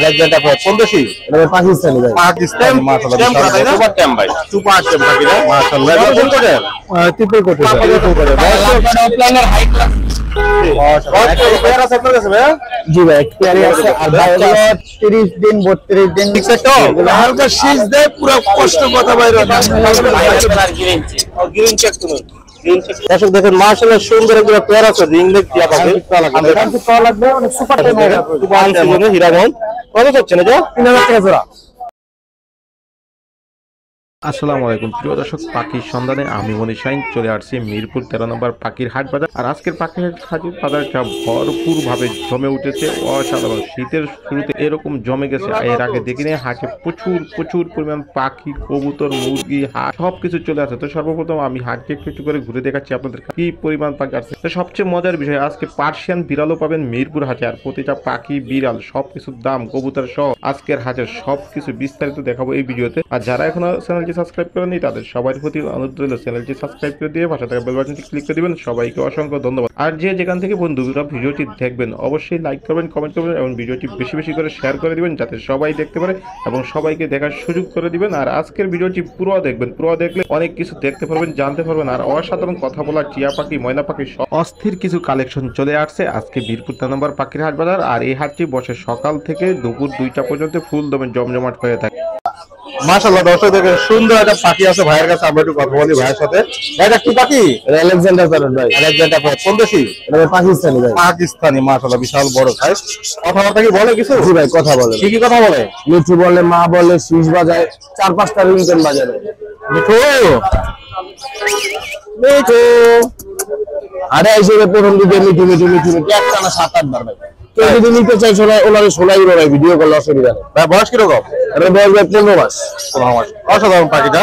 Alexander কোন দেশি? এটা পাকিস্তানি ভাই। পাকিস্তানি মাশাআল্লাহ সুপার টেম ভাই। সুপার টেম পাখি না মাশাআল্লাহ। কোন কোটে? ট্রিপল কোটে ভাই। অফলাইনের হাই ক্লাস। পেয়ার আছে আপনার কাছে ভাই? জি ভাই পেয়ার আছে আর বাচ্চা 30 দিন 32 দিন ঠিক আছে তো হালকা শীষ দেয় পুরো কষ্ট কথা বাইরে গ্রিন চেক করুন। দর্শক দেখেন মাশাআল্লাহ সুন্দর একটা পেয়ার আছে রিং নেক দিয়া পাবে। কত লাগবে অনেক সুপার টেম হবে। সুপার টেম হবে হীরামন। কত হচ্ছে না যা 3000 টাকা জোড়া। আসসালামু আলাইকুম প্রিয় দর্শক, পাখির সন্ধানে আমি মনি শাইন চলে আসছি মিরপুর 13 নম্বর পাখির হাট বাজার। আর আজকের পাখির হাটের বাজারটা ভরপুর ভাবে জমে উঠেছে, অসাধারণ। শীতের শুরুতে এরকম জমে গেছে এর আগে দেখিনি। হাটে প্রচুর পরিমাণ পাখি, কবুতর, মুরগি, হাঁস সবকিছু চলে আসে। তো সর্বপ্রথম আমি হাটকে একটু করে ঘুরে দেখাচ্ছি আপনাদের কি পরিমাণ পাখি আছে। তো সবচেয়ে মজার বিষয় আজকে পার্সিয়ান বিড়ালও পাবেন মিরপুর হাটে। আর প্রতিটা পাখি, বিড়াল সবকিছুর দাম, কবুতর সহ আজকের হাটের সবকিছু বিস্তারিত দেখাবো এই ভিডিওতে। আর যারা এখনো চ্যানেলটি সাবস্ক্রাইব করেনি তাদের সবার প্রতি অনুরোধ রইল চ্যানেলটি সাবস্ক্রাইব করে দিয়ে পাশে থাকা বেল বাটনটি ক্লিক করে দিবেন। সবাইকে অসংখ্য ধন্যবাদ। আর যে যেখান থেকে বন্ধুরা ভিডিওটি দেখবেন অবশ্যই লাইক করবেন, কমেন্ট করবেন এবং ভিডিওটি বেশি করে শেয়ার করে দিবেন যাতে সবাই দেখতে পারে এবং সবাইকে দেখার সুযোগ করে দিবেন। আর আজকের ভিডিওটি পুরো দেখবেন, পুরো দেখলে অনেক কিছু দেখতে পারবেন, জানতে পারবেন। আর অসাধারণ কথা বলা টিয়া পাখি, ময়না পাখি অস্থির কিছু কালেকশন চলে আসছে আজকে মিরপুর 13 নম্বর পাখির হাট বাজার। আর এই হাটটি বসে সকাল থেকে দুপুর 2টা পর্যন্ত ফুল দমে জমজমাট হয়ে থাকে। মাশাআল্লাহ দর্শক দেখেন সুন্দর একটা পাখি আছে ভাইয়ের কাছে। আমরা একটু কথা বলি ভাইয়ের সাথে। ভাইটা কি পাখি? আলেকজান্ডার প্যারট ভাই। আলেকজান্ডার কোন দেশি? এটা পাকিস্তানি ভাই। পাকিস্তানি মাশাআল্লাহ বিশাল বড় সাইজ। কথাবার্তা কি বলে কিছু? জি ভাই কথা বলে। কি কথা বলে? মিঠু বলে, মা বলে, শীষ বাজায়, 4-5টা রিংটন বাজায়। মিঠু মিঠু আরে হিসেবে প্রথম দিকে মিঠু একটা না 7-8 বার ভাই। কেউ যদি নিতে চাই ওনারে শোনাই ভাই, ভিডিও করলে অসুবিধা নেই ভাই। বয়স কিরকম? এটা বয়স ভাই 15 মাস। অসাধারণ পাখিটা।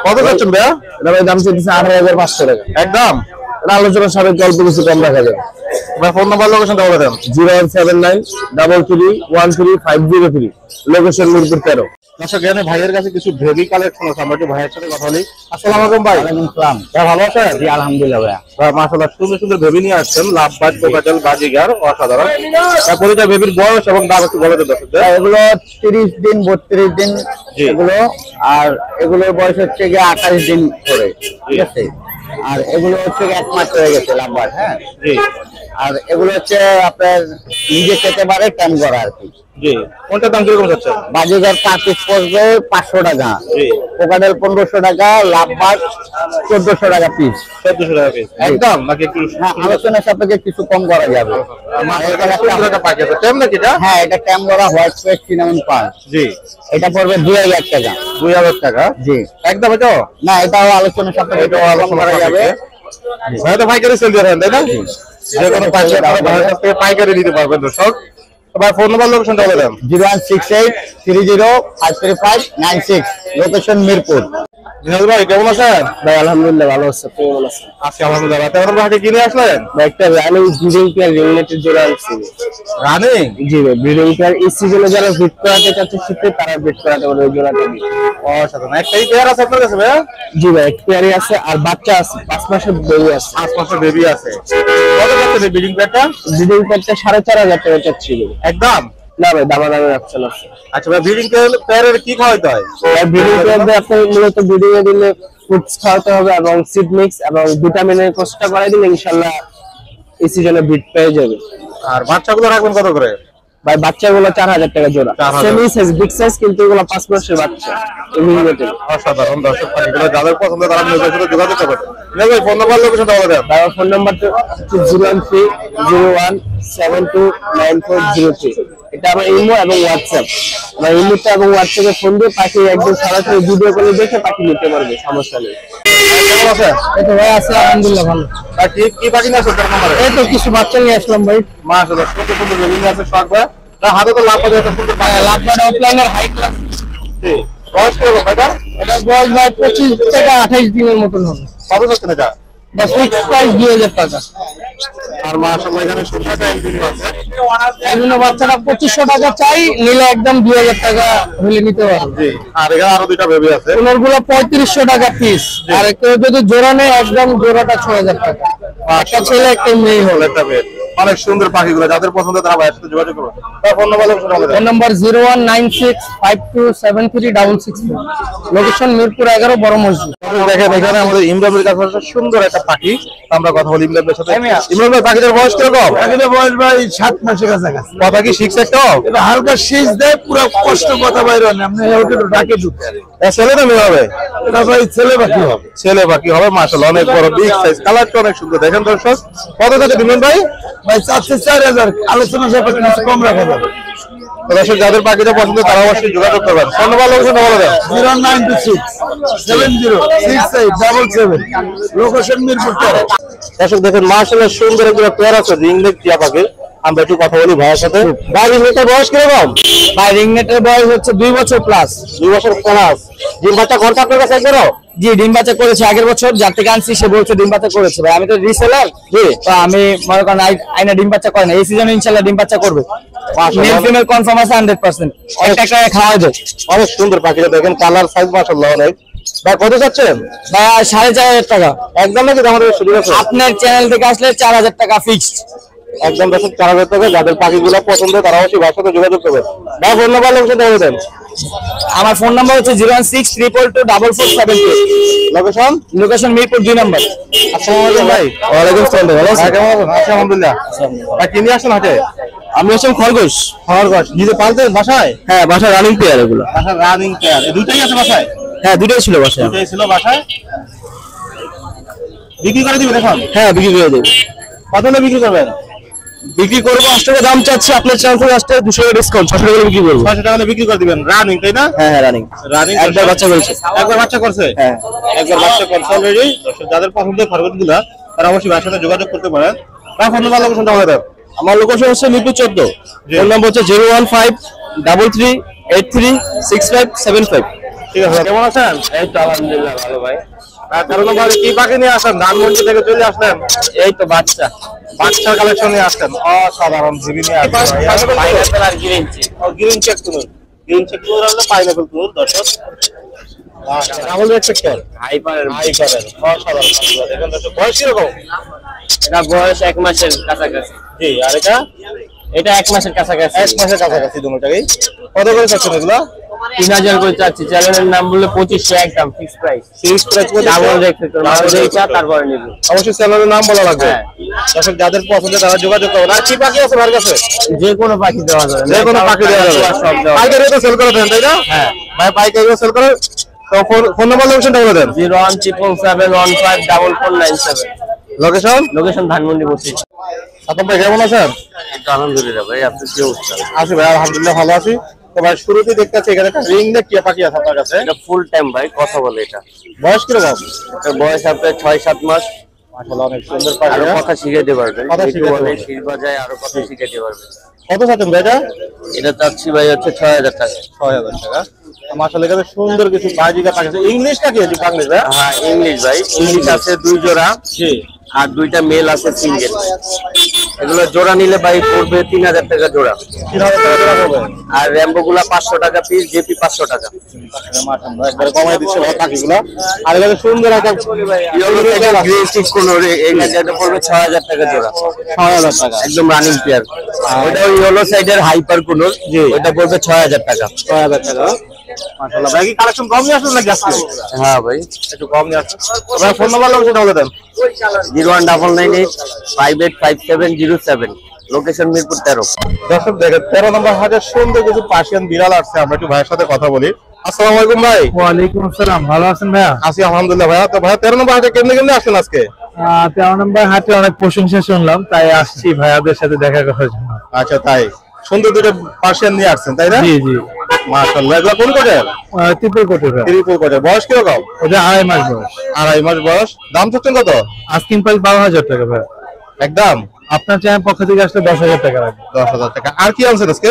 কত যাচ্ছেন ভাইয়া? এটা ভাই দাম চাইতেছে 18,500 টাকা একদম। এটা আলোচনার সাপেক্ষে অল্প কিছু কম রাখা যাবে। ভাই ফোন নাম্বার লোকেশনটা বলে দেন। 0179333503 লোকেশন মিরপুর 13। দর্শক এখানে ভাইয়ের কাছে কিছু বেবি কালেকশন আছে। আমরা একটু ভাইয়ের সাথে কথা বলি। আসসালামু আলাইকুম ভাই। ওয়ালাইকুম আসসালাম। ভাই ভালো আছেন? জি আলহামদুলিল্লাহ ভাই। ভাই মাশাআল্লাহ সুন্দর বেবি নিয়ে আসছেন। লাভবাজ, কোকাটেল, বাজিগার অসাধারণ। তারপরে যা বেবির বয়স এবং দাম একটু বলে দেন দর্শকদের। এগুলো 30 দিন 32 দিন এগুলো, আর এগুলোর বয়স হচ্ছে গিয়ে 28 দিন করে, ঠিক আছে। আর এগুলো হচ্ছে 1 মাস হয়ে গেছে লাম্বার। হ্যাঁ জি। আর এগুলো হচ্ছে আপনার নিজে খেতে পারে ট্যাম করা আর কি। জি। কোনটার দাম কিরকম যাচ্ছে? বাজিগার 5 পিস পড়বে 500 টাকা। জি। কোকাটেল 1500 টাকা, লাভবাজ 1400 টাকা পিস। 1400 টাকা পিস একদম নাকি একটু? হ্যাঁ আলোচনার সাপেক্ষে কিছু কম করা যাবে। হ্যাঁ এটা ট্যাম করা হোয়াইট স্পেস সিনামন পাল। জি। এটা পড়বে 2000 টাকা। 2000 টাকা জি। একদম তো না এটাও আলোচনার সাপেক্ষে এটাও আলোচনা করা যাবে। ভাই তো পাইকারি সেল দিয়ে দেন তাই না? যে কোনো ভাইয়ের কাছ থেকে পাইকারি নিতে পারবেন দর্শক। ভাই ফোন নাম্বার লোকেশনটা বলে দেন। 0168305356 লোকেশন মিরপুর। জিনাল ভাই কেমন আছেন? ভাই আলহামদুলিল্লাহ ভালো আছে। কেমন আছেন? আজকে আলহামদুলিল্লাহ। তেমন হাটে কিনে আসলেন? ভাই একটা রানিং ব্রিডিং পেয়ার রিলেটেড জোড়া আনছি। রানিং? জি ভাই ব্রিডিং পেয়ার এই সিজনে যারা ব্রিড করাতে চাচ্ছে শীতে তারা ব্রিড করাতে পারে ওই জোড়াটা। অসাধারণ। একটাই পেয়ার আছে আপনার কাছে ভাই? জি ভাই এক পেয়ারই আছে আর বাচ্চা আছে 5 মাসের বেবি আছে। 5 মাসের বেবি আছে। কত যাচ্ছে ব্রিডিং পেয়ারটা? ব্রিডিং পেয়ারটা 4500 টাকা চাচ্ছি একদম। না ভাই দামাদামি রাখছে না। আচ্ছা ভাই ব্রিডিং পেয়ারের কি খাওয়াইতে হয়? ব্রিডিং পেয়ারে আপনি মূলত ব্রিডিং এ দিলে ফুডস খাওয়াতে হবে এবং সিড মিক্স এবং ভিটামিনের কোর্সটা করাই দিলে ইনশাআল্লাহ এই সিজনে ব্রিড পেয়ে যাবে। আর বাচ্চাগুলো রাখবেন কত করে? ভাই বাচ্চাগুলো 4000 টাকা জোড়া। সেমি সাইজ বিগ সাইজ কিন্তু এগুলো 5 মাসের বাচ্চা। অসাধারণ দর্শক পাখিগুলো যাদের পছন্দ তারা নিজের সাথে যোগাযোগ করবেন। ভাই ফোন নাম্বার লোকেশনটা বলে দেন। ভাই ফোন নাম্বারটা 01301729403। এটা আমার ইমো এবং হোয়াটসঅ্যাপ। আমার ইমোতে এবং হোয়াটসঅ্যাপে ফোন দিয়ে পাখি একদম সরাসরি ভিডিও কলে দেখে পাখি নিতে পারবে, সমস্যা নেই। কেমন আছেন? এই তো ভাই আছে আলহামদুলিল্লাহ ভালো। আর কি পাখি না সরকার নাম্বারে? এই তো কিছু বাচ্চা নিয়ে আসলাম ভাই। মাশাআল্লাহ সুন্দর বেবি আছে শখ ভাই। তার হাতে তো লাভ পাওয়া যাচ্ছে সুন্দর পাখি। লাভবান অফলাইনের হাই ক্লাস। জি। বয়স কিরকম ভাইটা? এটা বয়স ভাই 25 থেকে 28 দিনের মতন হবে। কত যাচ্ছে এটা? বাস ফিক্স প্রাইস 2000 টাকা। আর মাশাআল্লাহ এখানে সুন্দর একটা এলবিনো আছে। এলবিনো বাচ্চাটা 2500 টাকা চাই, নিলে একদম 2000 টাকা হলে নিতে পারবে। জি, আর এখানে আরো দুইটা বেবি আছে। কোনগুলো 3500 টাকা পিস, আর কেউ যদি জোড়া নেয় একদম জোড়াটা 6000 টাকা। একটা ছেলে একটা মেয়ে হলো। একটা মেয়ে। অনেক সুন্দর পাখিগুলো, যাদের পছন্দ তারা ভাইয়ের সাথে যোগাযোগ করুন। তার ফোন নাম্বার লোকেশন বলে দেন। ফোন নাম্বার 0196527366, লোকেশন মিরপুর 11 বড় মসজিদ। দেখেন এখানে আমাদের ইমরানের কাছে একটা সুন্দর একটা পাখি, আমরা কথা বলি ইমরানের সাথে। ইমরান ভাই, পাখিটার বয়স কিরকম? পাখিটার বয়স ভাই 7 মাসের কাছাকাছি। কথা কি শিখছে একটা? এটা হালকা শীষ দেয়, পুরো কষ্ট কথা বাইরে হয় না। আপনি ওটা ডাকে ঢুকে, ছেলে না মেয়ে হবে? এটা ভাই ছেলে পাখি হবে। ছেলে পাখি হবে, মাশাআল্লাহ অনেক বড় বিগ সাইজ, কালারটা অনেক সুন্দর। দেখেন দর্শক, কত টাকা দিবেন ভাই? ভাই 4000 আলোচনা সাপেক্ষে কিছু কম রাখা যাবে। তো দর্শক, যাদের পাখিটা পছন্দ তারা অবশ্যই যোগাযোগ করবেন। ফোন নাম্বার লোকেশন বলে দেন। 0926706877, লোকেশন মিরপুর 13। দর্শক দেখেন, মাশাআল্লাহ সুন্দর একটা পেয়ার আছে রিংনেক টিয়া পাখি। আমরা একটু কথা বলি ভাইয়ের সাথে। ভাই, রিংনেকের বয়স কিরকম? ভাই রিংনেটের বয়স হচ্ছে 2 বছর প্লাস। 2 বছর প্লাস। ডিম বাচ্চা করতে আপনার কাছে একবারও? জি, ডিম বাচ্চা করেছে আগের বছর, যার থেকে আনছি সে বলছে ডিম বাচ্চা করেছে। ভাই আমি তো রিসেলার, জি, তো আমি মনে করেন আইনা ডিম বাচ্চা করে না, এই সিজনে ইনশাআল্লাহ ডিম বাচ্চা করবে। মেল ফিমেল কনফার্ম আছে 100%। একটা একটা খাওয়া যায়। অনেক সুন্দর পাখিটা, দেখেন কালার সাইজ মাশাআল্লাহ অনেক। ভাই কত চাচ্ছেন? ভাই 4500 টাকা একদম নাকি আমাদের সুযোগ আছে? আপনার চ্যানেল থেকে আসলে 4000 টাকা ফিক্সড। একদম দর্শক 4000 টাকা। যাদের পাখিগুলো পছন্দ তারা অবশ্যই ভাইয়ের সাথে যোগাযোগ করবেন। ভাই ফোন নাম্বার লোকেশন বলে দেন। আমার ফোন নাম্বার হচ্ছে 016222447। লোকেশন? লোকেশন মিরপুর 2 নম্বর। আসসালামু আলাইকুম ভাই। ওয়ালাইকুম আসসালাম। ভালো ভাই আছেন? কেমন আছেন? আছি আলহামদুলিল্লাহ। ভাই কি নিয়ে আসছেন হাটে? আমি হচ্ছেন খরগোশ। খরগোশ নিজে পালতেন বাসায়? হ্যাঁ, বাসায় রানিং পেয়ার এগুলো। বাসায় রানিং পেয়ার এই দুইটাই আছে বাসায়? হ্যাঁ, দুটোই ছিল বাসায়। দুইটাই ছিল বাসায়। বিক্রি করে দিবেন এখন? হ্যাঁ, বিক্রি করে দেব। কত হলে বিক্রি করবেন? বিক্রি করবো 8 টাকা দাম চাচ্ছি, আপনার চ্যানেল থেকে আসতে 200 টাকা ডিসকাউন্ট, 600 টাকা বিক্রি করবো। 600 টাকা হলে বিক্রি করে দিবেন। রানিং তাই না? হ্যাঁ হ্যাঁ, রানিং। রানিং একবার বাচ্চা করেছে। একবার বাচ্চা করছে? হ্যাঁ, একবার বাচ্চা করছে অলরেডি। যাদের পছন্দ খরগোশগুলো তারা অবশ্যই ভাইয়ের সাথে যোগাযোগ করতে পারেন। তার ফোন নাম্বার লোকেশনটা বলে দেন। আমার লোকেশন হচ্ছে মিরপুর 14। ফোন নাম্বার হচ্ছে 01533836575। ঠিক আছে, কেমন আছেন? এই তো আলহামদুলিল্লাহ ভালো ভাই। কারণ ভাই কি পাখি নিয়ে আসেন? ধানমন্ডি থেকে চলে আসলেন? এই তো বাচ্চা বাচ্চার কালেকশন নিয়ে আসছেন। অসাধারণ জিবি নিয়ে আসছেন। পাইনাপেল আর গ্রিনচি। গ্রিন চেক তুলুন। গ্রিন চেক তুলুন হলো পাইনাপেল তুলুন দর্শক। ডাবল রেড সেক্টর হাইপারের হাইপারের অসাধারণ পাখিগুলো। দেখেন দর্শক, বয়স কিরকম? এটা বয়স 1 মাসের কাছাকাছি। জি, আর এটা এটা 1 মাসের কাছাকাছি। 1 মাসের কাছাকাছি দুটোটাই। কত করে চাচ্ছেন এগুলো? 3000 করে চাচ্ছি। চ্যানেলের নাম বললে 2500 একদম ফিক্স প্রাইস। ফিক্স প্রাইস করে ডাবল রেট সেক্টর মানে এইটা তারপরে নিব। অবশ্যই চ্যানেলের নাম বলা লাগবে। হ্যাঁ। দর্শক যাদের পছন্দ তারা যোগাযোগ করবেন। আর কি পাখি আছে ভাইয়ের কাছে? যে কোনো পাখি দেওয়া যাবে। যে কোনো পাখি দেওয়া যাবে। সব দেওয়া যাবে। পাইকারি তো সেল করে দেন তাই না? হ্যাঁ। ভাই পাইকারি সেল করে। তো ফোন নাম্বার লোকেশনটা বলে দেন। 01777154497। লোকেশন? লোকেশন ধানমন্ডি বসি। আপনি ভাই কেমন আছেন? আলহামদুলিল্লাহ ভাই, আপনি কি অবস্থা? আছি ভাই, আলহামদুলিল্লাহ ভালো আছি। তো ভাই শুরুতেই দেখতে পাচ্ছি এখানে একটা রিং নেক টিয়া পাখি আছে আপনার কাছে। এটা ফুল টাইম ভাই, কথা বলে এটা। বয়স কিরকম? এর বয়স আপনার 6-7 মাস। মাশাআল্লাহ অনেক সুন্দর পাখি। আরো কথা শিখাইতে পারবেন। কথা শিখাইতে বলে পারবেন। শির বাজায় আরো কথা শিখাইতে পারবেন। কত চাচ্ছেন ভাই এটা? এটা চাচ্ছি ভাই হচ্ছে 6000 টাকা। 6000 টাকা। মাশাআল্লাহ এখানে সুন্দর কিছু বাজিকা পাখি আছে। ইংলিশ নাকি এটি বাংলিশ ভাই? হ্যাঁ, ইংলিশ ভাই। ইংলিশ আছে 2 জোড়া জি। আর 2টা মেল আছে সিঙ্গেল। এগুলো জোড়া নিলে ভাই পড়বে 3000 টাকা জোড়া। 3000 টাকা জোড়া হবে। আর র্যাম্বো গুলা 500 টাকা পিস, জেপি 500 টাকা। মাশাআল্লাহ একবারে কমাই দিচ্ছে ভাই পাখিগুলো। আর এখানে সুন্দর একটা ইয়েলো সাইডের গ্রে স্টিক কোন এই গাছটা পড়বে 6000 টাকা জোড়া। 6000 টাকা। একদম রানিং পেয়ার। ওটা ইয়েলো সাইডের হাইপার কোন, জি। ওটা পড়বে 6000 টাকা। 6000 টাকা। মাশাআল্লাহ ভাই কি কালেকশন কম নিয়ে আসলেন নাকি আজকে? হ্যাঁ ভাই। একটু কম নিয়ে আসছেন। ভাই ফোন নাম্বার লোকেশনটা বলে দেন। 019985707। লোকেশন মিরপুর 13। দর্শক দেখেন 13 নম্বর হাজার সুন্দর কিছু পার্সিয়ান বিড়াল আসছে। আমরা একটু ভাইয়ের সাথে কথা বলি। আসসালামু আলাইকুম ভাই। ওয়ালাইকুম আসসালাম। ভালো আছেন ভাইয়া? আছি আলহামদুলিল্লাহ ভাইয়া। তো ভাইয়া 13 নম্বর হাটে কেমনে কেমনে আসছেন আজকে? 13 নম্বর হাটে অনেক প্রশংসা শুনলাম, তাই আসছি ভাইয়াদের সাথে দেখা করার জন্য। আচ্ছা তাই, সুন্দর দুটো পার্সিয়ান নিয়ে আসছেন তাই না? জি জি। মাশাআল্লাহ এগুলো কোন কোটের? ত্রিপুর কোটের ভাই। ত্রিপুর কোটের। বয়স কিরকম? ওটা 2.5 মাস বয়স। 2.5 মাস বয়স। দাম চাচ্ছেন কত? আস্কিং প্রাইস 12,000 টাকা ভাই। একদম আপনার চ্যানেল পক্ষ থেকে আসলে 10,000 টাকা লাগবে। 10,000 টাকা। আর কি আনছেন আজকে?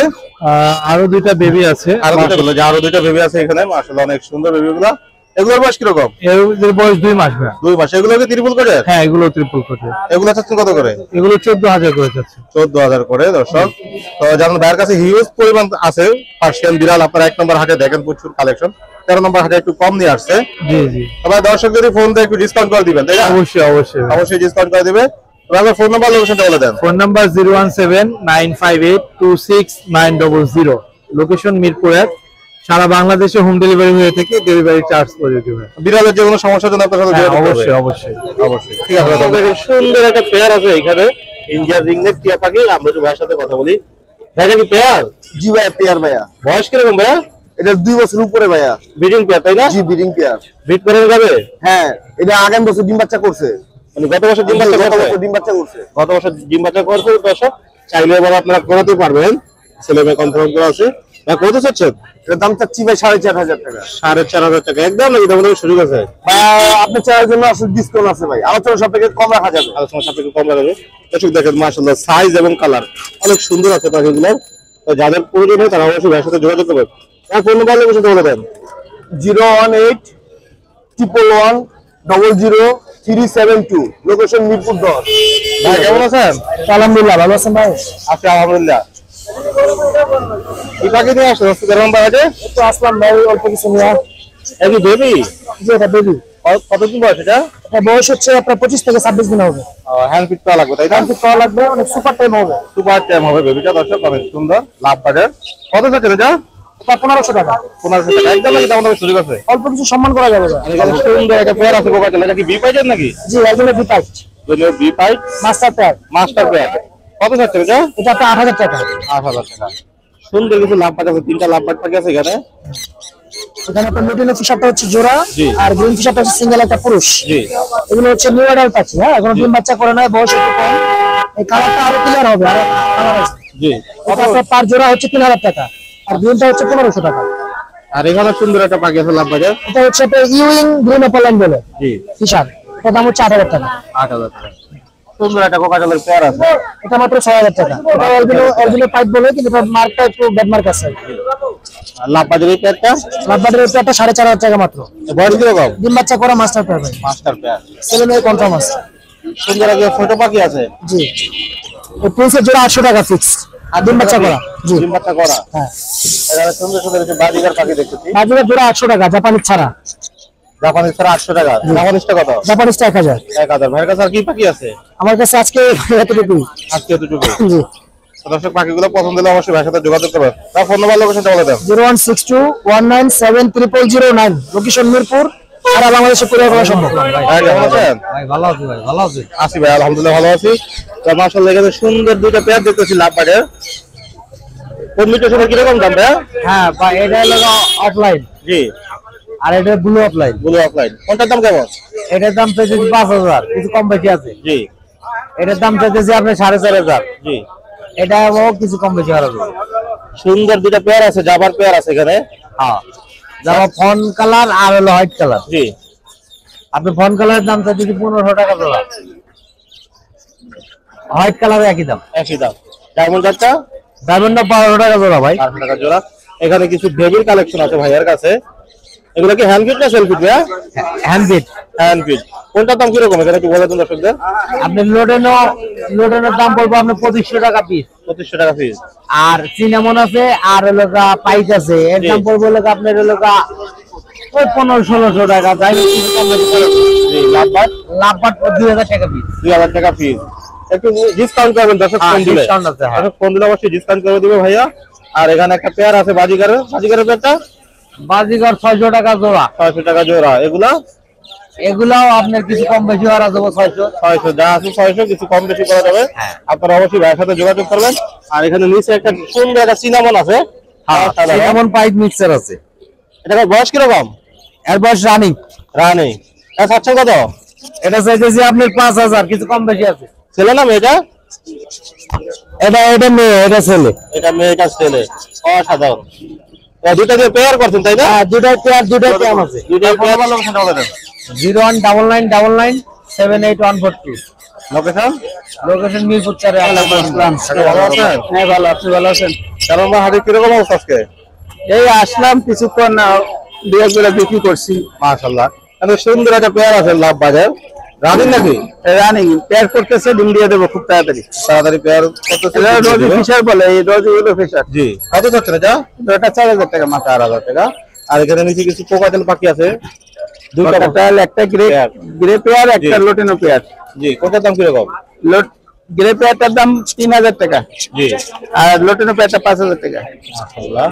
আরো 2টা বেবি আছে। আরো দুটো বেবি আছে এখানে। মাশাআল্লাহ অনেক সুন্দর বেবিগুলো। এগুলোর বয়স কিরকম? এর বয়স 2 মাস ভাইয়া। 2 মাস। এগুলো কি ত্রিপুল কোটের? হ্যাঁ, এগুলো ট্রিপল কোটের। এগুলো চাচ্ছেন কত করে? এগুলো 14,000 করে যাচ্ছে। 14,000 করে দর্শক। তো যেমন ভাইয়ের কাছে হিউজ পরিমাণ আছে পার্সিয়ান বিড়াল, আপনারা 1 নম্বর হাটে দেখেন প্রচুর কালেকশন। 13 নম্বর হাটে একটু কম নিয়ে আসছে। জি জি, তবে দর্শক যদি ফোন দিয়ে একটু ডিসকাউন্ট করে দিবেন, তাই না? অবশ্যই অবশ্যই অবশ্যই ডিসকাউন্ট করে দিবে। তবে ফোন নাম্বার লোকেশনটা বলে দেন। Phone number 017958269000, location Mirpur 1। সারা বাংলাদেশে হোম ডেলিভারি হয়ে থাকে, ডেলিভারি চার্জ করে দিবে। বিড়ালের যে কোনো সমস্যার জন্য আপনার সাথে যোগাযোগ করবে। অবশ্যই অবশ্যই অবশ্যই ঠিক আছে। আপনাদের সুন্দর একটা পেয়ার আছে এখানে, ইন্ডিয়ান রিংনেক টিয়া পাখি। আমরা একটু ভাইয়ের সাথে কথা বলি। ভাইয়া কি পেয়ার? জি ভাইয়া, পেয়ার ভাইয়া। বয়স কিরকম ভাইয়া? এটা 2 বছর উপরে ভাইয়া। ব্রিডিং পেয়ার তাই না? জি, ব্রিডিং পেয়ার। ব্রিড করে যাবে? হ্যাঁ, এটা আগামী বছর ডিম বাচ্চা করছে। মানে গত বছর ডিম বাচ্চা গত করছে? বছর ডিম বাচ্চা করছে। গত বছর ডিম বাচ্চা করছে দর্শক। চাইলে এবার আপনারা করাতে পারবেন, ছেলে মেয়ে কনফার্ম করা আছে। ভাই কত চাচ্ছেন? এটার দাম চাচ্ছি ভাই 4,500 টাকা। 4,500 টাকা একদম নাকি? তেমন সুযোগ আছে? আপনার চাওয়ার জন্য আসলে ডিসকাউন্ট আছে ভাই, আলোচনা সাপেক্ষে কম রাখা যাবে। আলোচনা সাপেক্ষে কম লাগবে। দর্শক দেখেন মাশাআল্লাহ সাইজ এবং কালার অনেক সুন্দর আছে পাখিগুলো। তো যাদের প্রয়োজন হয় তারা অবশ্যই ভাইয়ের সাথে যোগাযোগ করবেন। আর ফোন নাম্বার লোকেশন বলে দেন। 01811000372, লোকেশন মিরপুর 10। ভাই কেমন আছেন? আলহামদুলিল্লাহ, ভালো আছেন ভাই? আছি আলহামদুলিল্লাহ। কি পাখি নিয়ে আসছেন আজকে তেরো নম্বর হাটে? তো আসলাম ভাই, অল্প কিছু নিয়ে। এই বেবি? জি, এটা বেবি। কতদিন বয়স এটা? এটা বয়স হচ্ছে আপনার 25 থেকে 26 দিন হবে। হ্যান্ড ফিট করা লাগবে তাই না? কমপ্লিট করা লাগবে, অনেক সুপার টাইম হবে। সুপার টাইম হবে বেবিটা দর্শক, অনেক সুন্দর লাভ বাজার। কত চাচ্ছেন এটা? এটা 1500 টাকা। 1500 টাকা একদম নাকি? তেমন সুযোগ আছে? অল্প কিছু সম্মান করা যাবে ভাই। আর এখানে সুন্দর একটা পেয়ার আছে কোকাটেল। এটা কি বি পাইছেন নাকি? জি, একজনের বিপাইট বি পাইট মাস্টার পেয়ার। Master pair. কত চাচ্ছেন এটা? এটা আপনার 8000 টাকা। 8,000 টাকা। সুন্দর কিছু লাভ বাজার আছে, 3টা লাভ বাজ পাখি আছে এখানে। এখানে আপনার লুটিনো ফিশারটা হচ্ছে জোড়া, জি। আর গ্রিন ফিশারটা হচ্ছে সিঙ্গেল একটা পুরুষ। জি। এগুলো হচ্ছে নিউ অ্যাডাল্ট পাখি। হ্যাঁ, এখনো ডিম বাচ্চা করে নাই, বয়স একটু কম। এই কালারটা আরো ক্লিয়ার হবে, আর কালার আছে। জি। এটা আপনার পার জোড়া হচ্ছে 3000 টাকা, আর গ্রিনটা হচ্ছে 1500 টাকা। আর এখানে সুন্দর একটা পাখি আছে লাভ বাজার। এটা হচ্ছে আপনার ইউইং গ্রিন অ্যাপোলাইন বলে জি। ফিশার। এটা দাম হচ্ছে 8000 টাকা। 8,000 টাকা। সুন্দর একটা কোকাটেলের পেয়ার আছে। এটা মাত্র 6000 টাকা। এটা অরিজিনাল পাইপ বলে, কিন্তু এটা মার্কটা একটু ব্যাড মার্ক আছে। আর লাভ বাজার এই পেয়ারটা? লাভবাটের পেয়ারটা 4500 টাকা মাত্র। বয়স কিরকম? ডিম বাচ্চা করা মাস্টার পেয়ার ভাই, মাস্টার পেয়ার। ছেলে মেয়ে কনফার্ম আছে। সুন্দর একটা ছোট পাখি আছে। জি, এই প্রিন্সের জোড়া 800 টাকা ফিক্স, আর ডিম বাচ্চা করা। জি, ডিম বাচ্চা করা। হ্যাঁ। এখানে সুন্দর সুন্দর কিছু বাজিগার পাখি দেখতেছি। বাজিগার জোড়া 800 টাকা, জাপানিজ ছাড়া। জাপানিজ ছাড়া 800 টাকা। জাপানিজটা কত? জাপানিজটা 1000। 1000। ভাইয়ের কাছে আর কি পাখি আছে? আমার কাছে আজকে এতটুকুই। আজকে এতটুকু। জি, দর্শক পাখিগুলো পছন্দ হলে অবশ্যই ভাইয়ের সাথে যোগাযোগ করবেন। তার ফোন নাম্বার লোকেশনটা বলে দেন। 01621970009, লোকেশন মিরপুর। সারা বাংলাদেশে কুরিয়ার করা সম্ভব। ভাই কেমন আছেন? ভাই ভালো আছি, ভাই ভালো আছি। আছি ভাই আলহামদুলিল্লাহ ভালো আছি। তো মাশাআল্লাহ এখানে সুন্দর দুটো পেয়ার দেখতেছি লাভ বাজার। কমিউনিকেশনের কিরকম দাম ভাই? হ্যাঁ ভাই, এটা হলো অফলাইন, জি। আর এটা ব্লু অফলাইন। ব্লু অফলাইন কোনটার দাম কেমন? এটার দাম চাইছে 5000, কিছু কম বেশি আছে। জি। এটার দাম চাইতেছি আপনি 4500। জি। এটাও কিছু কম বেশি করা যাবে। সুন্দর দুটো পেয়ার আছে, জাবার পেয়ার আছে এখানে। হ্যাঁ, যেমন ফন কালার আর হলো হোয়াইট কালার। জি। আপনি ফন কালারের দাম চাইতেছি 1500 টাকা জোড়া, হোয়াইট কালার একই দাম। একই দাম। ডায়মন্ড কাটটা ডায়মন্ডটা 1200 টাকা জোড়া ভাই। 800 টাকা জোড়া। এখানে কিছু বেবির কালেকশন আছে ভাইয়ের কাছে। এগুলো কি হ্যান্ড ফিট না সেলফ ফিট ভাইয়া? Hand bit. Hand fit. কোনটার দাম কিরকম এখানে একটু বলে দিন দর্শকদের। আপনি লোডেনের দাম পড়বে আপনার 2500 টাকা পিস। 2500 টাকা পিস। আর সিনামন আছে, আর হলো পাইক আছে, এর দাম পড়বে হলো আপনার হলো ওই 1500-1600 টাকা। যাই হোক, কিছু কম বেশি করে। জি। লাভবাট 2000 টাকা পিস। 2000 টাকা পিস। একটু ডিসকাউন্ট করবেন দর্শক ফোন দিলে। ডিসকাউন্ট আছে, হ্যাঁ। দর্শক ফোন দিলে অবশ্যই ডিসকাউন্ট করে দিবে ভাইয়া। আর এখানে একটা পেয়ার আছে বাজিগারের পেয়ারটা বাজিগর 600 টাকা জোড়া। 600 টাকা জোড়া। এগুলা এগুলাও আপনার কিছু কম বেশি করা যাবে। 600 যা আছে 600 কিছু কম বেশি করা যাবে। আপনারা অবশ্যই ভাইয়ের সাথে যোগাযোগ করবেন। আর এখানে নিচে একটা সুন্দর একটা সিনামন আছে। সিনামন পাইপ মিক্সার আছে। এটা বয়স কিরকম? এর বয়স রানিং। রানি। এটা চাচ্ছেন কত? এটা চাইতেছি আপনার 5000, কিছু কম বেশি আছে। ছেলে না মেয়েটা? এটা মেয়ে, এটা ছেলে। এটা মেয়েটা ছেলে। অসাধারণ। দুটা দিয়ে পেয়ার করছেন তাই না? হ্যাঁ, দুটাই পেয়ার আছে। দুটাই পেয়ার ভালো লোকেশনটা বলে দেন। 01999978142। লোকেশন? লোকেশন মিরপুর 4। ভালো আছেন? হ্যাঁ, ভালো আছি। ভালো আছেন? কারণ হাটে কিরকম অবস্থা আজকে? এই আসলাম কিছুক্ষণ দুই এক জোড়া বিক্রি করছি। মাশাআল্লাহ, এত সুন্দর একটা পেয়ার আছে লাভ বাজার, রানিং নাকি? রানিং পেয়ার করতেছে, ডিম দিয়ে দেবো খুব তাড়াতাড়ি। তাড়াতাড়ি পেয়ার করতেছে। রোজি ফিশার বলে, এই রোজি হলো ফিশার। জি, কত যাচ্ছে এটা? এটা 4000 টাকা মাত্র। 4000 টাকা। আর এখানে নিচে কিছু কোকাটেল পাখি আছে, দুইটা কোকাটেল, একটা গ্রে পেয়ার, একটা লোটিনো পেয়ার। জি, কোটার দাম কিরকম? গ্রে পেয়ারটার দাম 3000 টাকা। জি, আর লোটিনো পেয়ারটা 5000 টাকা। মাশাআল্লাহ,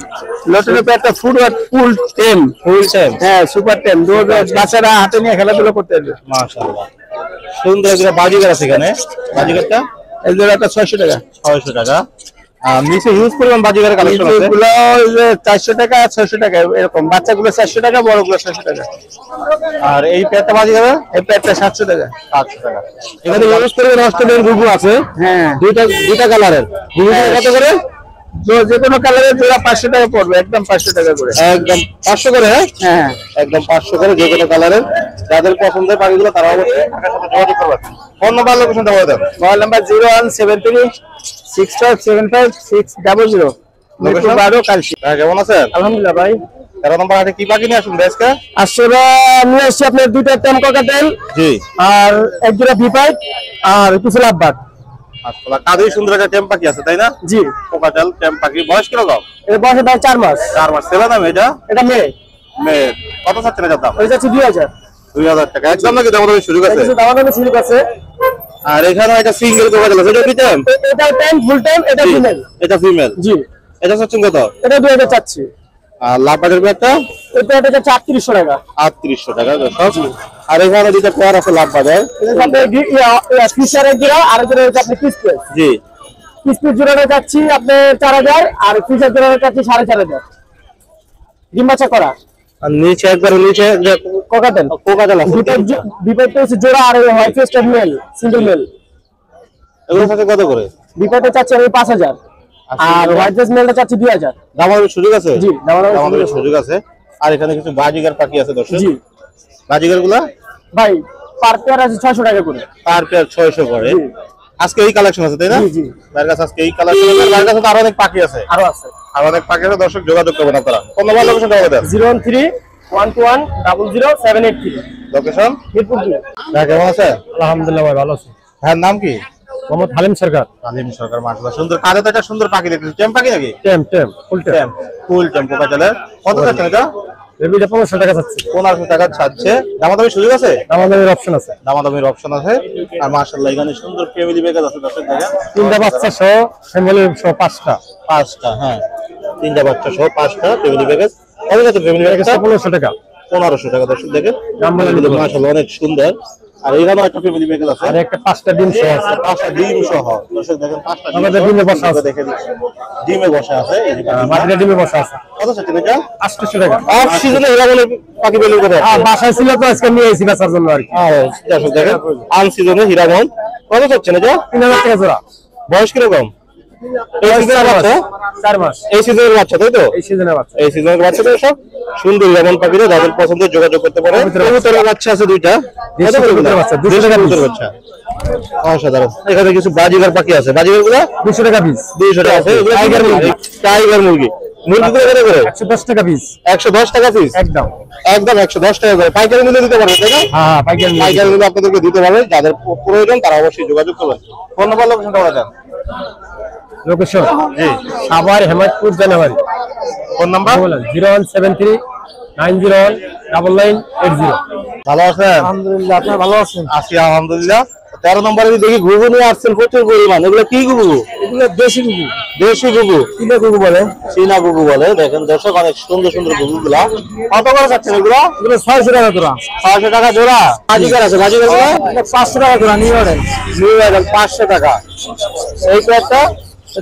লোটিনো পেয়ারটা ফুল টেম। হ্যাঁ, সুপার টেম। বাচ্চারা হাতে নিয়ে খেলাধুলা করতে পারবে। মাশাআল্লাহ, সুন্দর একটা বাজিগার আছে এখানে। বাজিগারটা এই জোড়াটা 600 টাকা। 600 টাকা। আর নিচে হিউজ পরিমাণ বাজিগারের কালেকশন আছে। এগুলো 400 টাকা আর 600 টাকা এরকম। বাচ্চাগুলো 400 টাকা, বড়গুলো 600 টাকা। আর এই পেয়ারটা বাজিগার, এই পেয়ারটা 700 টাকা। 700 টাকা। এখানে হিউজ পরিমাণ অস্ট্রেলিয়ান গুগু আছে। হ্যাঁ, দুইটা কালারের। গুগুগুলো কত করে? যে কোনো কালারের জোড়া 500 টাকা পড়বে, একদম 500 টাকা করে। একদম 500 করে? হ্যাঁ, একদম 500 করে যে কোনো কালারের। যাদের পছন্দের পাখিগুলো তারা অবশ্যই ঢাকার সাথে যোগাযোগ করবেন। ফোন নাম্বার, লোকেশনটা বলে দেন। Mobile number 01736575600। লোকেশন? কালসি। কেমন আছেন? আলহামদুলিল্লাহ ভাই। 13 নম্বর হাটে কি পাখি নিয়ে আসুন আজকে? আসলে নিয়ে আসছি আপনার দুইটা টেম ককাটেল জি, আর এক জোড়া বিপাইট আর কিছু লাভবাট। আসলে কাদের সুন্দর একটা টেম পাখি আছে, তাই না? জি, কোকাটেল টেম পাখি। বয়স কিরকম? এর বয়স ভাই 4 মাস। 4 মাস। ছেলে নাম এটা? এটা মেয়ে। মেয়ে। কত চাচ্ছেন এটার দাম? ওই যাচ্ছে 2000। 2000 টাকা। একদম নাকি দাম শুরু করছে? কিছু দামাদামি শুরু করছে। আর এখানে একটা সিঙ্গেল কোকাটেল আছে, এটা কি টেম? এটা টেম, ফুল টেম, এটা ফিমেল। এটা ফিমেল। জি, এটা চাচ্ছেন কত? এটা 2000 চাচ্ছি। আর লাভবাটের পেয়ারটা এটা 3800 টাকা। 3800 টাকা। আর এখানে দুটো পেয়ার আছে লাভবাটের। এটা আপনি ফিশারের জোড়া, আর জোড়া হচ্ছে আপনি পিস পিস। জি, পিস পিস জোড়াটা চাচ্ছি আপনি 4000, আর ফিশার জোড়াটা চাচ্ছি 4500। ডিম বাচ্চা করা। আর নিচে একবার নিচে কোকাটেল আছে। বিপাইটটা হচ্ছে জোড়া, আর হোয়াইট ফেস্টেড মেল, সিঙ্গেল মেল। এগুলো সাথে কত করে? বিপাইটটা চাচ্ছি আমি 5000, আর হোয়াইট ফেস্ট মেলটা চাচ্ছি 2000। দামাদামির সুযোগ আছে? জি, দামাদামির সুযোগ আছে। আর এখানে কিছু বাজিগার পাখি আছে দর্শক। জি বাজিগার গুলা ভাই, পার পেয়ার আছে 600 টাকা করে। পার পেয়ার 600 করে। জি। আজকে এই কালেকশন আছে, তাই না? জি, জি। তার কাছে আজকে এই কালেকশন আছে। তার কাছে তো আরো অনেক পাখি আছে। আরো আছে। আর অনেক পাখি আছে, দর্শক যোগাযোগ করবেন আপনারা। কোন নাম্বার, লোকেশন বলে দেন। 013-121-00783। লোকেশন মিরপুর 2। ভাই কেমন আছে? আলহামদুলিল্লাহ ভাই, ভালো আছি। ভাইয়ের নাম কি? মোহাম্মদ হালিম সরকার। আলিম সরকার। মাশাআল্লাহ, সুন্দর। কাজে তো একটা সুন্দর পাখি দেখতেছি। টেম পাখি নাকি? টেম ফুল টেম, ফুল টেম কোকাটেলের। কত যাচ্ছে এটা? বেবিটা 1500 টাকা চাচ্ছি। 1500 টাকা ছাড়ছে। দামাদামির সুযোগ আছে? আমাদের অপশন আছে। দামাদামির অপশন আছে। আর মাশাআল্লাহ এখানে সুন্দর ফ্যামিলি ব্যাগ আছে দর্শক দেখেন। তিনটা বাচ্চা সহ, ফ্যামিলি সহ 5টা। 5টা, হ্যাঁ, 3টা বাচ্চা সহ 5টা ফ্যামিলি ব্যাগ। কত যাচ্ছে ফ্যামিলি ব্যাগ? 1500 টাকা। 1500 টাকা দর্শক দেখেন। দামগুলো মাশাআল্লাহ অনেক সুন্দর। আর এখানেও একটা ফ্যামিলি ব্যাগ আছে। আর একটা 5টা ডিম সহ আছে। 5টা ডিম সহ দর্শক দেখেন। 5টা আমাদের ডিমে বসা আছে। দেখে দিচ্ছি। ডিমে বসা আছে। এই যে মাটিতে ডিমে বসা আছে। কত যাচ্ছে এটা? 800 টাকা। অফ সিজনে এরা বলে পাখি বেলুন করে। বাসায় ছিল তো, আজকে নিয়ে এসেছি বেচার জন্য আর কি। আর দর্শক দেখেন আন সিজনে হীরামন। কত যাচ্ছে এটা? 3000 টাকা জোড়া। বয়স কিরকম? এই সিজনের বাচ্চা? 4 মাস। এই সিজনের বাচ্চা, তাই তো? এই সিজনের বাচ্চা। এই সিজনের বাচ্চা তো সব সুন্দর যেমন পাখিরা যাদের পছন্দ যোগাযোগ করতে পারে। কবুতরের বাচ্চা আছে দুইটা। দেশি কবুতরের বাচ্চা, 200 টাকা কবুতরের বাচ্চা। অসাধারণ। এখানে কিছু বাজিগার পাখি আছে। বাজিগার গুলা 200 টাকা পিস। 200 টাকা আছে। টাইগার মুরগি। টাইগার মুরগি। মুরগি গুলো কত করে? 110 টাকা পিস। 110 টাকা পিস। একদম। একদম 110 টাকা করে। পাইকারি মূল্যে দিতে পারবে, তাই না? হ্যাঁ, পাইকারি নিয়ে। পাইকারি মূল্যে আপনাদেরকে দিতে পারবে। যাদের প্রয়োজন তারা অবশ্যই যোগাযোগ করবেন। ফোন নাম্বার, লোকেশনটা বলে দেন। লোকেশন জি, সাভার হেমায়তপুর জানুয়ারি। Phone number 01739019980। ভালো আছেন? আলহামদুলিল্লাহ, আপনারা ভালো আছেন? আছি আলহামদুলিল্লাহ। 13 নম্বরে দেখি ঘুঘু নিয়ে আসছেন প্রচুর পরিমাণ। এগুলো কি ঘুঘু? এগুলো দেশি গুগু। দেশি ঘুঘু। কিনা গুগু বলে? চীনা ঘুঘু বলে। দেখেন দর্শক অনেক সুন্দর সুন্দর ঘুঘু গুলা। কত করে যাচ্ছেন এগুলো? এগুলো 600 টাকা জোড়া। 600 টাকা জোড়া। বাজিকার আছে, বাজিকার গুলো 500 টাকা জোড়া। নিয়ে ওঠেন। নিউ মডেল 500 টাকা। এই প্যাডটা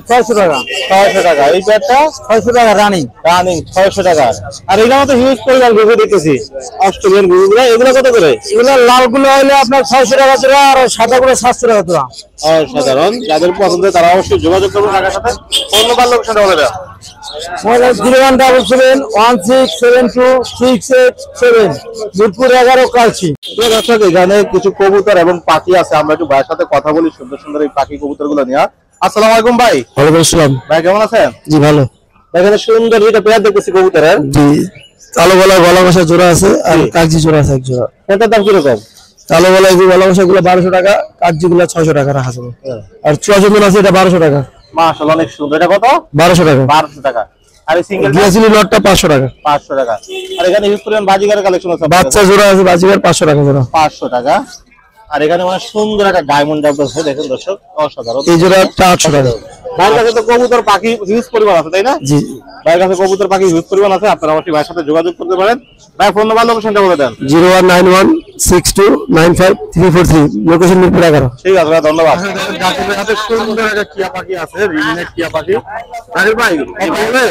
600 টাকা। 600 টাকা। এই প্যাডটা 600 টাকা রানিং। রানিং 600 টাকা। আর এখানে তো হিউজ পরিমাণ ঘুঘু দেখতেছি, অস্ট্রেলিয়ান ঘুঘু গুলা। এগুলো কত করে? এগুলো লাল গুলো হইলে আপনার 600 টাকা জোড়া, আর সাদা গুলো 700 টাকা জোড়া। অসাধারণ। যাদের পছন্দ তারা অবশ্যই যোগাযোগ করবেন ঢাকার সাথে। ফোন নাম্বার, লোকেশনটা বলে দেন। মোবাইল 01771626867। মিরপুর 11 কালচি। দর্শক এখানে কিছু কবুতর এবং পাখি আছে। আমরা একটু ভাইয়ের সাথে কথা বলি সুন্দর সুন্দর এই পাখি কবুতর গুলো নিয়ে। আসসালামু আলাইকুম ভাই। ওয়ালাইকুম আসসালাম। ভাই কেমন আছেন? জি ভালো। এখানে সুন্দর দুইটা পেয়ার দেখতেছি কবুতরের। জি। কালো গলা গলা বসা জোড়া আছে আর কাগজি জোড়া আছে এক জোড়া। এটার দাম কিরকম? কালো গলা এই গলা বসা গুলো 1200 টাকা, কাগজি গুলো 600 টাকা রাখা যাবে। আর চুয়াচন্দন আছে এটা 1200 টাকা। মাশাআল্লাহ অনেক সুন্দর। এটা কত? 1200 টাকা। 1200 টাকা। আর এই সিঙ্গেল ডিএসএল লটটা 500 টাকা। 500 টাকা। আর এখানে হিউজ পরিমাণ বাজিগারের কালেকশন আছে। বাচ্চা জোড়া আছে, বাজিগার 500 টাকা জোড়া। 500 টাকা। আর এখানে মানে সুন্দর একটা ডায়মন্ড ডাব আছে, দেখেন দর্শক, অসাধারণ। এই জোড়াটা 800 টাকা। ভাইয়ের কাছে তো কবুতর পাখি হিউজ পরিমাণ আছে, তাই না? জি। ভাইয়ের কাছে কবুতর পাখি হিউজ পরিমাণ আছে, আপনারা অবশ্যই ভাইয়ের সাথে যোগাযোগ করতে পারেন। ভাই ফোন নাম্বার লোকেশনটা বলে দেন। 019162953343, লোকেশন মিরপুর 11। ঠিক আছে ভাই, ধন্যবাদ। জাকিরের হাতে সুন্দর একটা টিয়া পাখি আছে, রিংনেক টিয়া পাখি। জাকির ভাই কথা বলে?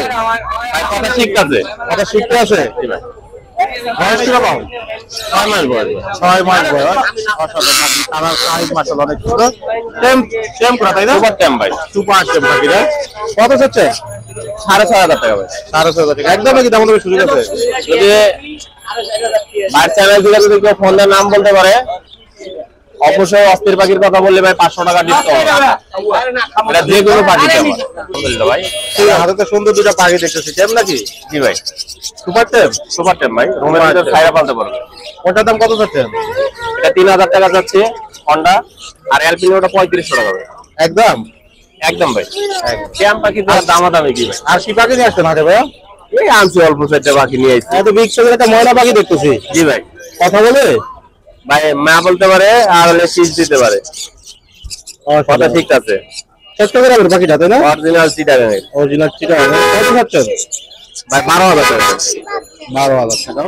কথা শিখতেছে। কথা শিখতে আছে? বয়স কিরকম? 6 মাস বয়স। 6 মাস বয়স। অসাধারণ পাখি, কালার সাইজ মাশাআল্লাহ অনেক সুন্দর। টেম করা তাই না? সুপার ট্যাম ভাই। সুপার টেম পাখিরা। কত চাচ্ছে? 6,500 টাকা ভাই। 6,500 টাকা। একদম কি দাম দেবে সুযোগ আছে? যদি ভাইয়ের চ্যানেল থেকে যদি কেউ ফোন দিয়ে নাম বলতে পারে, অবশ্যই অস্থির পাখির কথা বললে ভাই 500 টাকা ডিসকাউন্ট। এটা যে কোনো পাখি আলহামদুলিল্লাহ ভাই। ঠিক আছে, হাতে তো সুন্দর দুটো পাখি দেখতেছি। টেম নাকি? জি ভাই, সুপার টেম? সুপার ট্যাম ভাই, রুমের ভিতরে ছায়া পালতে পারবে। ওটার দাম কত চাচ্ছেন? এটা 3,000 টাকা যাচ্ছে হন্ডা, আর অ্যালপিনো ওটা 3500 টাকা ভাই। একদম একদম ভাই। ট্যাম পাখি দামাদামি কি ভাই? আর কি পাখি নিয়ে আসছেন হাটে ভাইয়া? এই আনছি অল্প চারটে পাখি নিয়ে আসছি। এত বিগ সাইজের একটা ময়না পাখি দেখতেছি। জি ভাই। কথা বলে? ভাই মা বলতে পারে আর হলে শীষ দিতে পারে। কথা ঠিক আছে। চেষ্টা করে রাখবেন পাখিটা, তাই না? অরিজিনাল চিটাগাং। অরিজিনাল চিটা কত চাচ্ছেন? ভাই 12,000 টাকা। 12,000 টাকা।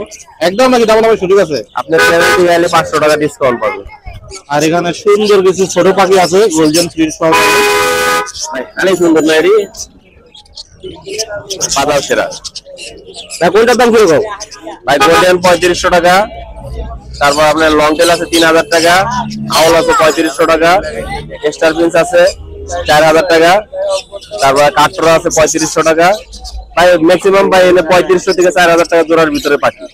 একদম নাকি দাম নামে সুযোগ আছে? আপনার চ্যানেল থেকে এলে 500 টাকা ডিসকাউন্ট পাবে। আর এখানে সুন্দর কিছু ছোট পাখি আছে, গোল্ডেন ফিল্ড সহ। ভাই অনেক সুন্দর না এটি? বাজার সেরা। ভাই কোনটার দাম কিরকম? ভাই গোল্ডেন 3500 টাকা, তারপর আপনার লং টেল আছে 3,000 টাকা, আউল আছে 3500 টাকা, স্টার প্রিন্স আছে 4,000 টাকা, তারপর কাঠরা আছে 3500 টাকা। ভাই ম্যাক্সিমাম ভাই এনে 3500 থেকে 4,000 টাকা জোড়ার ভিতরে পাখি।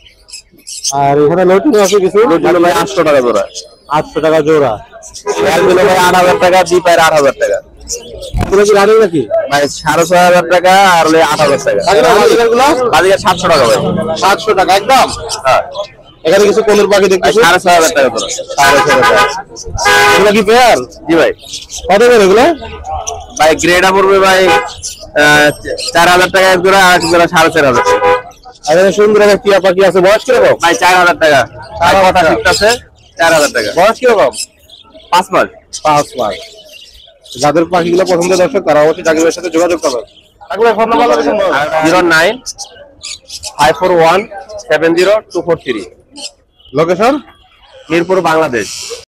আর এখানে লটিনো আছে কিছু, লটিনো ভাই 800 টাকা জোড়া। 800 টাকা জোড়া। অ্যালবিনো ভাই 8,000 টাকা, ডিপার 8,000 টাকা। পুরো কি রানিং নাকি? ভাই 6,500 টাকা আর হলে 8,000 টাকা। বাজিগারগুলো? বাজিকার 700 টাকা ভাই। 700 টাকা একদম। হ্যাঁ, এখানে কিছু কোলের পাখি ভাই দেখতেছি। 6,500 টাকা জোড়া। 6,500 টাকা। এগুলো কি পেয়ার? জি ভাই। কত করে এগুলো? ভাই গ্রেডা পড়বে ভাই 4,000 টাকা এক জোড়া, আর এক জোড়া 4,500 টাকা। আর এখানে সুন্দর একটা টিয়া পাখি আছে, বয়স কিরকম? ভাই 4,000 টাকা। আর কথা ঠিক আছে 4,000 টাকা। বয়স কিরকম? 5 মাস। 5 মাস। যাদের পাখিগুলো পছন্দ দর্শক, তারা অবশ্যই জাকির ভাইয়ের সাথে যোগাযোগ করবেন। তাহলে ফোন নাম্বার লোকেশন বলুন। 0954170243। লোকেশন? মিরপুর, বাংলাদেশ।